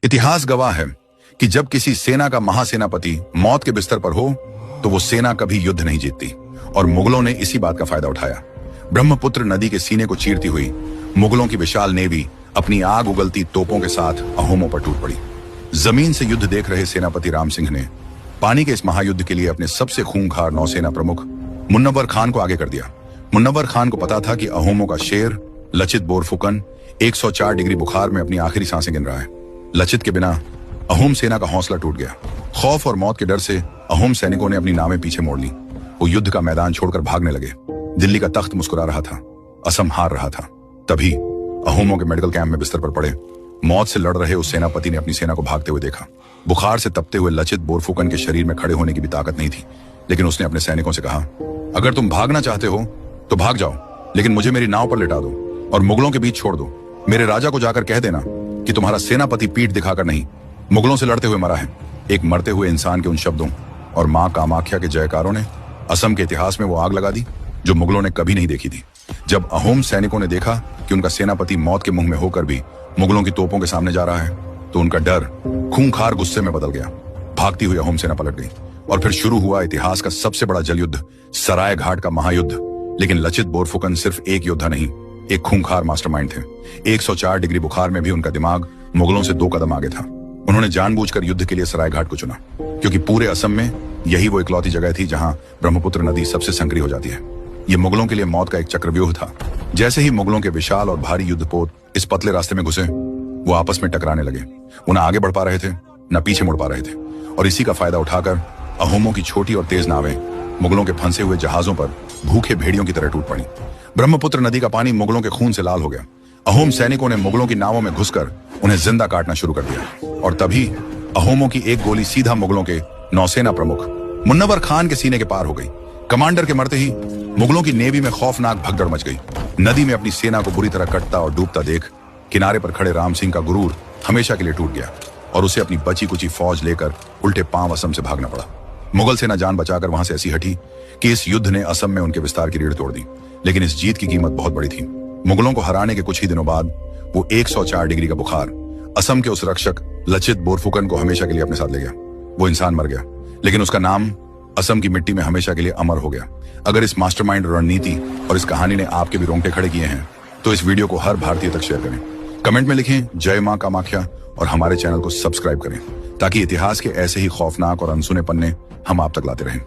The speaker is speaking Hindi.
इतिहास गवाह है कि जब किसी सेना का महासेनापति मौत के बिस्तर पर हो तो वो सेना कभी युद्ध नहीं जीतती, और मुगलों ने इसी बात का फायदा उठाया। ब्रह्मपुत्र नदी के सीने को चीरती हुई मुगलों की विशाल नेवी अपनी आग उगलती तोपों के साथ अहोमों पर टूट पड़ी। जमीन से युद्ध देख रहे सेनापति राम सिंह ने पानी के इस महायुद्ध के लिए अपने सबसे खूंखार नौसेना प्रमुख मुन्नवर खान को आगे कर दिया। मुन्नवर खान को पता था कि अहोमों का शेर लचित बोरफुकन 104 डिग्री बुखार में अपनी आखिरी सांसें गिन रहा है। लचित के बिना अहोम सेना का हौसला टूट गया। खौफ और मौत के डर से अहोम सैनिकों ने अपनी नावें पीछे मोड़ ली। वो युद्ध का मैदान छोड़कर भागने लगे। दिल्ली का तख्त मुस्कुरा रहा था, असम हार रहा था। तभी अहोमों के मेडिकल कैंप में बिस्तर पर पड़े मौत से लड़ रहे उस सेनापति ने अपनी सेना को भागते हुए देखा। बुखार से तपते हुए लचित बोरफुकन के शरीर में खड़े होने की भी ताकत नहीं थी, लेकिन उसने अपने सैनिकों से कहा, अगर तुम भागना चाहते हो तो भाग जाओ, लेकिन मुझे मेरी नाव पर लिटा दो और मुगलों के बीच छोड़ दो। मेरे राजा को जाकर कह देना कि तुम्हारा सेनापति पीठ दिखाकर नहीं, मुगलों से लड़ते हुए मरा है। एक मरते हुए इंसान के उन शब्दों और मां कामाख्या के जयकारों ने असम के इतिहास में वो आग लगा दी जो मुगलों ने कभी नहीं देखी थी। जब अहोम सैनिकों ने देखा कि उनका सेनापति मौत के मुंह में होकर भी मुगलों की तोपों के सामने जा रहा है, तो उनका डर खूंखार गुस्से में बदल गया। भागती हुई अहोम सेना पलट गई और फिर शुरू हुआ इतिहास का सबसे बड़ा जलयुद्ध, सराय घाट का महायुद्ध। लेकिन लचित बोरफुकन सिर्फ एक योद्धा नहीं, एक खूंखार मास्टरमाइंड थे। 104 डिग्री बुखार में भी उनका दिमाग मुगलों से 2 कदम आगे था। उन्होंने जानबूझकर युद्ध के लिए सराय घाट को चुना, क्योंकि पूरे असम में यही वो इकलौती जगह थी जहां ब्रह्मपुत्र नदी सबसे संकरी हो जाती है। ये मुगलों के लिए मौत का एक चक्रव्यूह था। जैसे ही मुगलों के विशाल और भारी युद्धपोत इस पतले रास्ते में घुसे, वो आपस में टकराने लगे। वो न आगे बढ़ पा रहे थे, न पीछे मुड़ पा रहे थे, और इसी का फायदा उठाकर अहोमों की छोटी और तेज नावें मुगलों के फंसे हुए जहाजों पर भूखे भेड़ियों की तरह टूट पड़ी। ब्रह्मपुत्र नदी का पानी मुगलों के खून से लाल हो गया। अहोम सैनिकों ने मुगलों की नावों में घुसकर उन्हें जिंदा काटना शुरू कर दिया, और तभी अहोमों की एक गोली सीधा मुगलों के नौसेना प्रमुख मुन्नवर खान के सीने के पार हो गई। कमांडर के मरते ही मुगलों की नेवी में खौफनाक भगदड़ मच गई। नदी में अपनी सेना को बुरी तरह कटता और डूबता देख किनारे पर खड़े राम सिंह का गुरूर हमेशा के लिए टूट गया, और उसे अपनी बची कुची फौज लेकर उल्टे पांव असम से भागना पड़ा। मुगल सेना जान बचाकर वहां से ऐसी हटी कि इस युद्ध ने असम में उनके विस्तार की रीढ़ तोड़ दी। लेकिन इस जीत की कीमत बहुत बड़ी थी। मुगलों को हराने के कुछ ही दिनों बाद वो 104 डिग्री का बुखार असम के उस रक्षक लचित बोरफुकन को हमेशा के लिए अपने साथ ले गया। वो इंसान मर गया, लेकिन उसका नाम असम की मिट्टी में हमेशा के लिए अमर हो गया। अगर इस मास्टरमाइंड रणनीति और इस कहानी ने आपके भी रोंगटे खड़े किए हैं, तो इस वीडियो को हर भारतीय तक शेयर करें। कमेंट में लिखें जय मां कामाख्या, और हमारे चैनल को सब्सक्राइब करें ताकि इतिहास के ऐसे ही खौफनाक और अनसुने पन्ने हम आप तक लाते रहें।